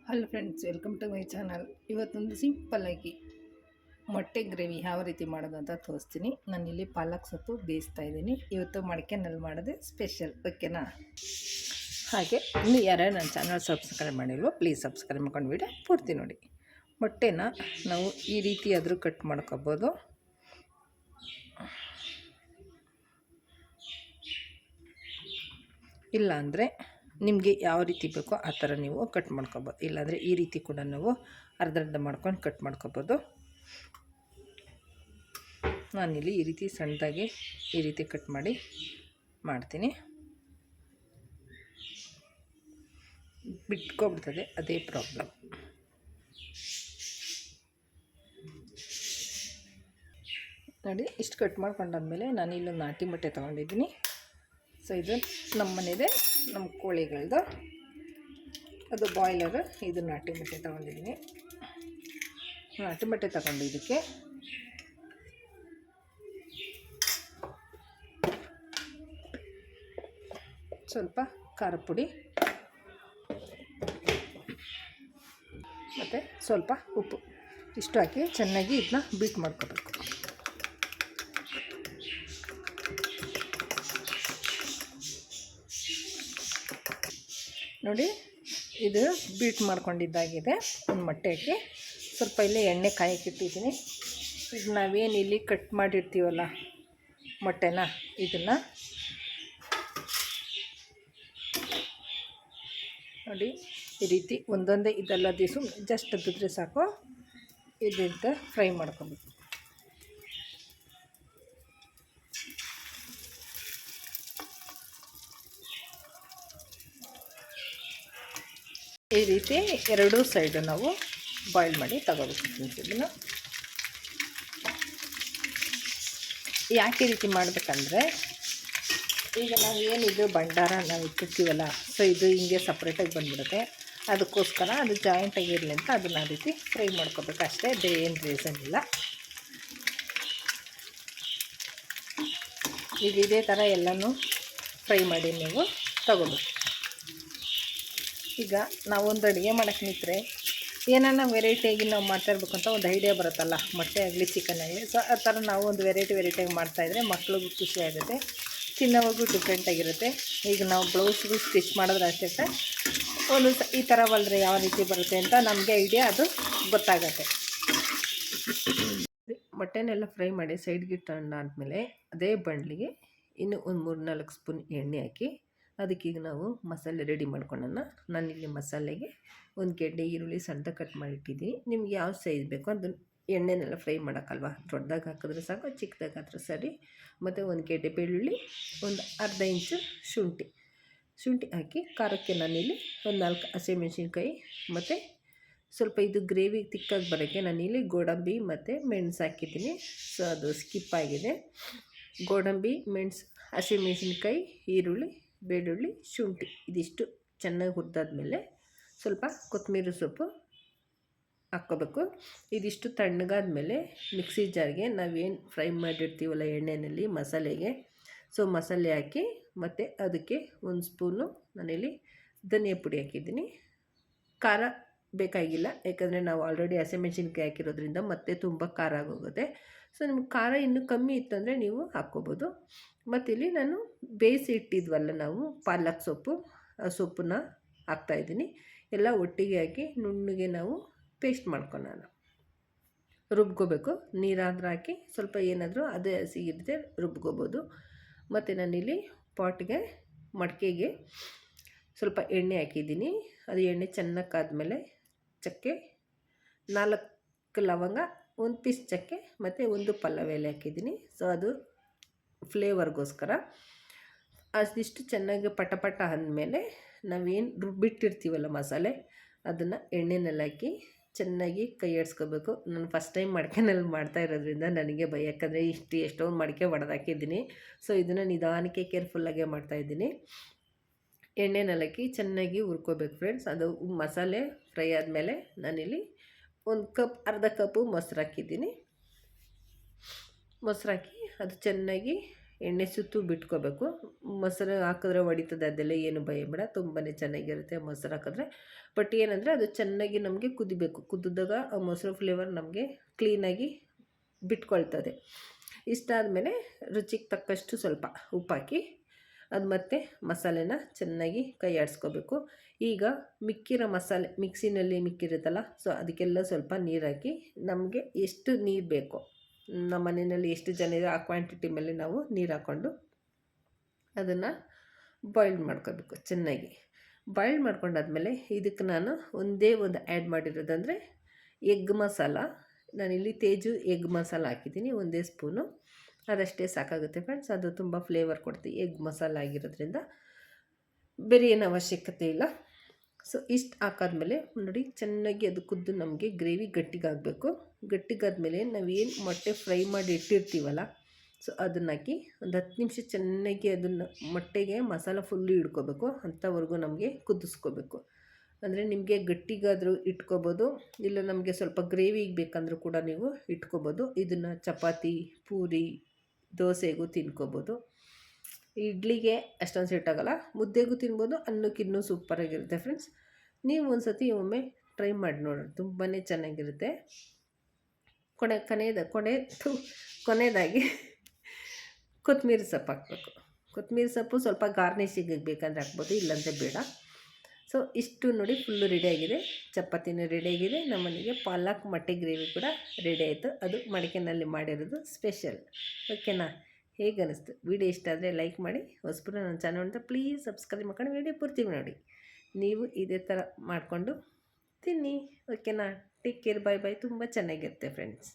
Hello friends, welcome to my channel. ಇವತ್ತೊಂದು ಸಿಂಪಲ್ಲಾಗಿ ಮೊಟ್ಟೆ ಗ್ರೇವಿ ಯಾವ ರೀತಿ ಮಾಡೋದು ಅಂತ ತೋರಿಸ್ತೀನಿ. ನಾನಿಲ್ಲಿ ಪಾಲಕ್ ಸೊಪ್ಪು ಬೇಯಿಸ್ತಾ ಇದ್ದೀನಿ. ಇವತ್ತು ಮಡಿಕೆನಲ್ಲಿ ಮಾಡೋದು ಸ್ಪೆಷಲ್, ಓಕೆನಾ? ಹಾಗೆ ಇನ್ನು ಯಾರ್ಯಾರು ನನ್ನ ಚಾನಲ್ ಸಬ್ಸ್ಕ್ರೈಬ್ ಮಾಡಿಲ್ವೋ ಪ್ಲೀಸ್ ಸಬ್ಸ್ಕ್ರೈಬ್ ಮಾಡ್ಕೊಂಡು ವಿಡಿಯೋ ಪೂರ್ತಿ ನೋಡಿ. ಮೊಟ್ಟೆನ ನಾವು ಈ ರೀತಿ ಆದರೂ ಕಟ್ ಮಾಡ್ಕೊಬೋದು. ಇಲ್ಲಾಂದರೆ ನಿಮಗೆ ಯಾವ ರೀತಿ ಬೇಕೋ ಆ ಥರ ನೀವು ಕಟ್ ಮಾಡ್ಕೊಬೋದು. ಇಲ್ಲಾಂದರೆ ಈ ರೀತಿ ಕೂಡ ನಾವು ಅರ್ಧ ಮಾಡ್ಕೊಂಡು ಕಟ್ ಮಾಡ್ಕೊಬೋದು. ನಾನಿಲ್ಲಿ ಈ ರೀತಿ ಸಣ್ಣದಾಗಿ ಈ ರೀತಿ ಕಟ್ ಮಾಡಿ ಮಾಡ್ತೀನಿ. ಬಿಟ್ಕೊಬಿಡ್ತದೆ, ಅದೇ ಪ್ರಾಬ್ಲಮ್. ನೋಡಿ, ಇಷ್ಟು ಕಟ್ ಮಾಡ್ಕೊಂಡಾದ್ಮೇಲೆ ನಾನು ಇಲ್ಲೊಂದು ನಾಟಿ ಮೊಟ್ಟೆ ತೊಗೊಂಡಿದ್ದೀನಿ. ಸೊ ಇದು ನಮ್ಮ ಮನೆಯದೇ, ನಮ್ಮ ಕೋಳಿಗಳದ್ದು, ಅದು ಬಾಯ್ಲರು. ಇದು ನಾಟಿ ಮೊಟ್ಟೆ ತೊಗೊಂಡಿದ್ದೀನಿ. ನಾಟಿ ಮೊಟ್ಟೆ ತಗೊಂಡು ಇದಕ್ಕೆ ಸ್ವಲ್ಪ ಖಾರ ಪುಡಿ ಮತ್ತು ಸ್ವಲ್ಪ ಉಪ್ಪು ಇಷ್ಟು ಹಾಕಿ ಚೆನ್ನಾಗಿ ಇದನ್ನ ಬೀಟ್ ಮಾಡ್ಕೋಬೇಕು. ನೋಡಿ, ಇದು ಬೀಟ್ ಮಾಡ್ಕೊಂಡಿದ್ದಾಗಿದೆ. ಒಂದು ಮೊಟ್ಟೆ ಹಾಕಿ ಸ್ವಲ್ಪ ಇಲ್ಲೇ ಎಣ್ಣೆ ಕಾಯಕ್ಕಿಟ್ಟಿದ್ದೀನಿ. ಈಗ ನಾವೇನು ಇಲ್ಲಿ ಕಟ್ ಮಾಡಿರ್ತೀವಲ್ಲ ಮೊಟ್ಟೆನ, ಇದನ್ನು ನೋಡಿ ಈ ರೀತಿ ಒಂದೊಂದೇ ಇದೆಲ್ಲ ದಿವಸ ಜಸ್ಟ್ ಅದಿದ್ರೆ ಸಾಕು. ಇದರಿಂದ ಫ್ರೈ ಮಾಡ್ಕೊಬೇಕು. ಈ ರೀತಿ ಎರಡೂ ಸೈಡು ನಾವು ಬಾಯ್ಲ್ ಮಾಡಿ ತಗೋಬೇಕು. ಇದನ್ನು ಯಾಕೆ ಈ ರೀತಿ ಮಾಡಬೇಕಂದ್ರೆ, ಈಗ ನಾವು ಏನಿದು ಭಂಡಾರ ನಾವು ಇಟ್ಟಿರ್ತೀವಲ್ಲ, ಸೊ ಇದು ಹಿಂಗೆ ಸಪ್ರೇಟಾಗಿ ಬಂದುಬಿಡುತ್ತೆ. ಅದಕ್ಕೋಸ್ಕರ ಅದು ಜಾಯಿಂಟಾಗಿರಲಿ ಅಂತ ಅದನ್ನು ಆ ರೀತಿ ಫ್ರೈ ಮಾಡ್ಕೋಬೇಕು ಅಷ್ಟೇ, ಬೇರೆ ಏನು ರೀಸನ್ ಇಲ್ಲ. ಈಗ ಇದೇ ಥರ ಎಲ್ಲನೂ ಫ್ರೈ ಮಾಡಿ ನೀವು ತಗೋಬೇಕು. ಈಗ ನಾವೊಂದು ಅಡುಗೆ ಮಾಡೋಕ್ಕೆ ನಿಂತರೆ ಏನಾನ ವೆರೈಟಿಯಾಗಿ ನಾವು ಮಾಡ್ತಾಯಿರ್ಬೇಕು ಅಂತ ಒಂದು ಐಡಿಯಾ ಬರುತ್ತಲ್ಲ, ಮೊಟ್ಟೆ ಆಗಲಿ ಚಿಕನ್ ಆಗಲಿ. ಸೊ ಆ ಥರ ನಾವು ಒಂದು ವೆರೈಟಿಯಾಗಿ ಮಾಡ್ತಾಯಿದ್ರೆ ಮಕ್ಳಿಗೂ ಖುಷಿ ಆಗುತ್ತೆ, ತಿನ್ನೋವಾಗೂ ಡಿಫ್ರೆಂಟಾಗಿರುತ್ತೆ. ಈಗ ನಾವು ಬ್ಲೌಸ್ಗೂ ಸ್ಟಿಚ್ ಮಾಡಿದ್ರೆ ಅಷ್ಟೇ, ಒಂದು ಈ ಥರ ಹೊಲ್ದ್ರೆ ಯಾವ ರೀತಿ ಬರುತ್ತೆ ಅಂತ ನಮಗೆ ಐಡಿಯಾ ಅದು ಗೊತ್ತಾಗತ್ತೆ. ಮೊಟ್ಟೆನೆಲ್ಲ ಫ್ರೈ ಮಾಡಿ ಸೈಡ್ಗೆ ತಗೊಂಡಾದ್ಮೇಲೆ ಅದೇ ಬಾಣಲಿಗೆ ಇನ್ನು ಒಂದು 3-4 ಸ್ಪೂನ್ ಎಣ್ಣೆ ಹಾಕಿ ಅದಕ್ಕೀಗ ನಾವು ಮಸಾಲೆ ರೆಡಿ ಮಾಡ್ಕೊಳ್ಳೋಣ. ನಾನಿಲ್ಲಿ ಮಸಾಲೆಗೆ ಒಂದು ಗೆಡ್ಡೆ ಈರುಳ್ಳಿ ಸಣ್ಣ ಕಟ್ ಮಾಡಿಟ್ಟಿದ್ದೀನಿ. ನಿಮ್ಗೆ ಯಾವ ಸೈಜ್ ಬೇಕೋ ಅದನ್ನು ಎಣ್ಣೆನೆಲ್ಲ ಫ್ರೈ ಮಾಡೋಕ್ಕಲ್ವ, ದೊಡ್ಡದಾಗಿ ಹಾಕಿದ್ರೆ ಸಾಕು, ಚಿಕ್ಕದಾಗಿ ಹಾಕಿದ್ರೆ ಸರಿ. ಮತ್ತು ಒಂದು ಗೆಡ್ಡೆ ಬೆಳ್ಳುಳ್ಳಿ, ಒಂದು ಅರ್ಧ ಇಂಚು ಶುಂಠಿ ಹಾಕಿ ಖಾರಕ್ಕೆ ನಾನಿಲ್ಲಿ ಒಂದು 4 ಹಸಿಮೆಣ್ಸಿನ್ಕಾಯಿ ಮತ್ತು ಸ್ವಲ್ಪ ಇದು ಗ್ರೇವಿ ತಿಕ್ಕಾಗಿ ಬರೋಕ್ಕೆ ನಾನಿಲ್ಲಿ ಗೋಡಂಬಿ ಮತ್ತು ಮೆಣಸು ಹಾಕಿದ್ದೀನಿ. ಸೊ ಅದು ಸ್ಕಿಪ್ ಆಗಿದೆ. ಗೋಡಂಬಿ, ಮೆಣಸು, ಹಸಿಮೆಣ್ಸಿನ್ಕಾಯಿ, ಈರುಳ್ಳಿ, ಬೆಳ್ಳುಳ್ಳಿ, ಶುಂಠಿ ಇದಿಷ್ಟು ಚೆನ್ನಾಗಿ ಹುರಿದಾದ್ಮೇಲೆ ಸ್ವಲ್ಪ ಕೊತ್ತಂಬರಿ ಸೊಪ್ಪು ಹಾಕ್ಕೋಬೇಕು. ಇದಿಷ್ಟು ತಣ್ಣಗಾದ್ಮೇಲೆ ಮಿಕ್ಸಿ ಜಾರ್ಗೆ ನಾವೇನು ಫ್ರೈ ಮಾಡಿರ್ತೀವಲ್ಲ ಎಣ್ಣೆಯಲ್ಲಿ ಮಸಾಲೆಗೆ, ಸೊ ಮಸಾಲೆ ಹಾಕಿ ಮತ್ತು ಅದಕ್ಕೆ 1 ಸ್ಪೂನು ನಾನಿಲ್ಲಿ ಧನಿಯಾ ಪುಡಿ ಹಾಕಿದ್ದೀನಿ. ಖಾರ ಬೇಕಾಗಿಲ್ಲ, ಯಾಕಂದರೆ ನಾವು ಆಲ್ರೆಡಿ ಹಸಿಮೆಣ್ಸಿನ್ಕಾಯಿ ಹಾಕಿರೋದ್ರಿಂದ ಮತ್ತೆ ತುಂಬ ಖಾರ ಆಗೋಗುತ್ತೆ. ಸೊ ನಿಮ್ಗೆ ಖಾರ ಇನ್ನೂ ಕಮ್ಮಿ ಇತ್ತಂದರೆ ನೀವು ಹಾಕ್ಕೋಬೋದು. ಮತ್ತು ಇಲ್ಲಿ ನಾನು ಬೇಯಿಸಿ ಇಟ್ಟಿದ್ವಲ್ಲ ನಾವು ಪಾಲಕ್ ಸೊಪ್ಪು, ಆ ಸೊಪ್ಪನ್ನ ಹಾಕ್ತಾಯಿದ್ದೀನಿ. ಎಲ್ಲ ಒಟ್ಟಿಗೆ ಹಾಕಿ ನುಣ್ಣಗೆ ನಾವು ಪೇಸ್ಟ್ ಮಾಡ್ಕೊಳ್ಳೋಣ, ರುಬ್ಕೋಬೇಕು. ನೀರಾದರೂ ಹಾಕಿ ಸ್ವಲ್ಪ ಏನಾದರೂ ಅದೇ ಹಸಿಗಿದ್ರೆ ರುಬ್ಕೋಬೋದು. ಮತ್ತು ನಾನಿಲ್ಲಿ ಪಾಟ್ಗೆ ಮಡಿಕೆಗೆ ಸ್ವಲ್ಪ ಎಣ್ಣೆ ಹಾಕಿದ್ದೀನಿ. ಅದು ಎಣ್ಣೆ ಚೆನ್ನಾಗಿ ಕಾದ್ಮೇಲೆ ಚಕ್ಕೆ, 4 ಲವಂಗ, 1 ಪೀಸ್ ಚಕ್ಕೆ ಮತ್ತು 1 ಪಲ್ಲವ ಎಲೆ ಹಾಕಿದ್ದೀನಿ. ಸೊ ಅದು ಫ್ಲೇವರ್ಗೋಸ್ಕರ. ಅದಿಷ್ಟು ಚೆನ್ನಾಗಿ ಪಟ ಅಂದಮೇಲೆ ನಾವೇನು ರುಬ್ಬಿಟ್ಟಿರ್ತೀವಲ್ಲ ಮಸಾಲೆ, ಅದನ್ನು ಎಣ್ಣೆನಲ್ಲಿ ಹಾಕಿ ಚೆನ್ನಾಗಿ ಕೈ ಆಡಿಸ್ಕೋಬೇಕು. ನಾನು ಫಸ್ಟ್ ಟೈಮ್ ಮಡಿಕೆನಲ್ಲಿ ಮಾಡ್ತಾ ಇರೋದ್ರಿಂದ ನನಗೆ ಭಯ, ಯಾಕಂದರೆ ಎಷ್ಟೊಂದು ಮಡಿಕೆ ಒಡೆದಾಕಿದ್ದೀನಿ. ಸೊ ಇದನ್ನು ನಿಧಾನಕ್ಕೆ ಕೇರ್ಫುಲ್ಲಾಗೆ ಮಾಡ್ತಾಯಿದ್ದೀನಿ. ಎಣ್ಣೆನಲ್ಲಿ ಹಾಕಿ ಚೆನ್ನಾಗಿ ಹುರ್ಕೋಬೇಕು ಫ್ರೆಂಡ್ಸ್. ಅದು ಮಸಾಲೆ ಫ್ರೈ ಆದಮೇಲೆ ನಾನಿಲ್ಲಿ ಅರ್ಧ ಕಪ್ಪು ಮೊಸರು ಹಾಕಿದ್ದೀನಿ. ಮೊಸರು ಹಾಕಿ ಅದು ಚೆನ್ನಾಗಿ ಎಣ್ಣೆ ಸುತ್ತು ಬಿಟ್ಕೋಬೇಕು. ಮೊಸರು ಹಾಕಿದ್ರೆ ಹೊಡಿತದೆ, ಅದೆಲ್ಲ ಏನು ಭಯ ಬೇಡ, ತುಂಬಾ ಚೆನ್ನಾಗಿರುತ್ತೆ ಮೊಸರು ಹಾಕಿದ್ರೆ. ಬಟ್ ಏನಂದರೆ ಅದು ಚೆನ್ನಾಗಿ ನಮಗೆ ಕುದಿಬೇಕು. ಕುದಿದಾಗ ಆ ಮೊಸರು ಫ್ಲೇವರ್ ನಮಗೆ ಕ್ಲೀನಾಗಿ ಬಿಟ್ಕೊಳ್ತದೆ. ಇಷ್ಟಾದಮೇಲೆ ರುಚಿಗೆ ತಕ್ಕಷ್ಟು ಸ್ವಲ್ಪ ಉಪ್ಪಾಕಿ ಅದು ಮತ್ತು ಮಸಾಲೆನ ಚೆನ್ನಾಗಿ ಕೈ ಆಡಿಸ್ಕೋಬೇಕು. ಈಗ ಮಿಕ್ಕಿರೋ ಮಸಾಲೆ ಮಿಕ್ಸಿನಲ್ಲಿ ಮಿಕ್ಕಿರುತ್ತಲ್ಲ, ಸೊ ಅದಕ್ಕೆಲ್ಲ ಸ್ವಲ್ಪ ನೀರು ಹಾಕಿ ನಮಗೆ ಎಷ್ಟು ನೀರು ಬೇಕೋ, ನಮ್ಮ ಮನೆಯಲ್ಲಿ ಎಷ್ಟು ಜನ ಇದೆ ಆ ಕ್ವಾಂಟಿಟಿ ಮೇಲೆ ನಾವು ನೀರು ಹಾಕ್ಕೊಂಡು ಅದನ್ನು ಬಾಯ್ಲ್ ಮಾಡ್ಕೋಬೇಕು. ಚೆನ್ನಾಗಿ ಬಾಯ್ಲ್ ಮಾಡ್ಕೊಂಡಾದ್ಮೇಲೆ ಇದಕ್ಕೆ ನಾನು ಒಂದೇ ಒಂದು ಆ್ಯಡ್ ಮಾಡಿರೋದಂದರೆ ಎಗ್ ಮಸಾಲ. ನಾನಿಲ್ಲಿ ತೇಜು ಎಗ್ ಮಸಾಲ ಹಾಕಿದ್ದೀನಿ, ಒಂದೇ ಸ್ಪೂನು, ಅದಷ್ಟೇ ಸಾಕಾಗುತ್ತೆ ಫ್ರೆಂಡ್ಸ್. ಅದು ತುಂಬ ಫ್ಲೇವರ್ ಕೊಡ್ತೀವಿ ಎಗ್ ಮಸಾಲ ಆಗಿರೋದ್ರಿಂದ, ಬೇರೆ ಏನು ಅವಶ್ಯಕತೆ ಇಲ್ಲ. ಸೊ ಇಷ್ಟು ಹಾಕಾದ್ಮೇಲೆ ನೋಡಿ ಚೆನ್ನಾಗಿ ಅದು ಕುದ್ದು ನಮಗೆ ಗ್ರೇವಿ ಗಟ್ಟಿಗಾಗಬೇಕು. ಗಟ್ಟಿಗಾದ್ಮೇಲೆ ನಾವೇನು ಮೊಟ್ಟೆ ಫ್ರೈ ಮಾಡಿ ಇಟ್ಟಿರ್ತೀವಲ್ಲ, ಸೊ ಅದನ್ನು ಹಾಕಿ ಒಂದು 10 ನಿಮಿಷ ಚೆನ್ನಾಗಿ ಅದನ್ನು ಮೊಟ್ಟೆಗೆ ಮಸಾಲ ಫುಲ್ಲು ಹಿಡ್ಕೋಬೇಕು. ಅಂಥವರೆಗೂ ನಮಗೆ ಕುದಿಸ್ಕೋಬೇಕು. ಅಂದರೆ ನಿಮಗೆ ಗಟ್ಟಿಗಾದರೂ ಇಟ್ಕೋಬೋದು, ಇಲ್ಲ ನಮಗೆ ಸ್ವಲ್ಪ ಗ್ರೇವಿಗೆ ಬೇಕಂದ್ರೂ ಕೂಡ ನೀವು ಇಟ್ಕೋಬೋದು. ಇದನ್ನು ಚಪಾತಿ, ಪೂರಿ, ದೋಸೆಗೂ ತಿನ್ಕೋಬೋದು. ಇಡ್ಲಿಗೆ ಅಷ್ಟೊಂದು ಸೆಟ್ ಆಗೋಲ್ಲ, ಮುದ್ದೆಗೂ ತಿನ್ಬೋದು, ಅನ್ನಕ್ಕೆ ಇನ್ನೂ ಸೂಪರಾಗಿರುತ್ತೆ ಫ್ರೆಂಡ್ಸ್. ನೀವು ಒಂದು ಸತಿ ಒಮ್ಮೆ ಟ್ರೈ ಮಾಡಿ ನೋಡೋಣ, ತುಂಬಾ ಚೆನ್ನಾಗಿರುತ್ತೆ. ಕೊನೆಯದಾಗಿ ಕೊತ್ತಂಬರಿ ಸೊಪ್ಪು ಹಾಕಬೇಕು. ಕೊತ್ತಂಬರಿ ಸೊಪ್ಪು ಸ್ವಲ್ಪ ಗಾರ್ನಿಷಿಗೆ ಬೇಕಂದರೆ ಹಾಕ್ಬೋದು, ಇಲ್ಲಾಂದರೆ ಬೇಡ. ಸೊ ಇಷ್ಟು ನೋಡಿ ಫುಲ್ಲು ರೆಡಿಯಾಗಿದೆ. ಚಪಾತಿನೂ ರೆಡಿಯಾಗಿದೆ. ನಮ್ಮನೆಗೆ ಪಾಲಕ್ ಮೊಟ್ಟೆ ಗ್ರೇವಿ ಕೂಡ ರೆಡಿ ಆಯಿತು. ಅದು ಮಡಿಕೆನಲ್ಲಿ ಮಾಡಿರೋದು ಸ್ಪೆಷಲ್. ಓಕೆನಾ? ಹೇಗೆ ಅನ್ನಿಸ್ತು? ವಿಡಿಯೋ ಇಷ್ಟ ಆದರೆ ಲೈಕ್ ಮಾಡಿ. ಹೊಸಬರು ನನ್ನ ಚಾನಲ್ ಅಂತ ಪ್ಲೀಸ್ ಸಬ್ಸ್ಕ್ರೈಬ್ ಮಾಡ್ಕೊಂಡು ವಿಡಿಯೋ ಪೂರ್ತಿ ನೋಡಿ. ನೀವು ಇದೇ ಥರ ಮಾಡಿಕೊಂಡು ತಿನ್ನಿ. ಓಕೆನಾ? ಟೇಕ್ ಕೇರ್, ಬಾಯ್ ಬಾಯ್. ತುಂಬ ಚೆನ್ನಾಗಿರುತ್ತೆ ಫ್ರೆಂಡ್ಸ್.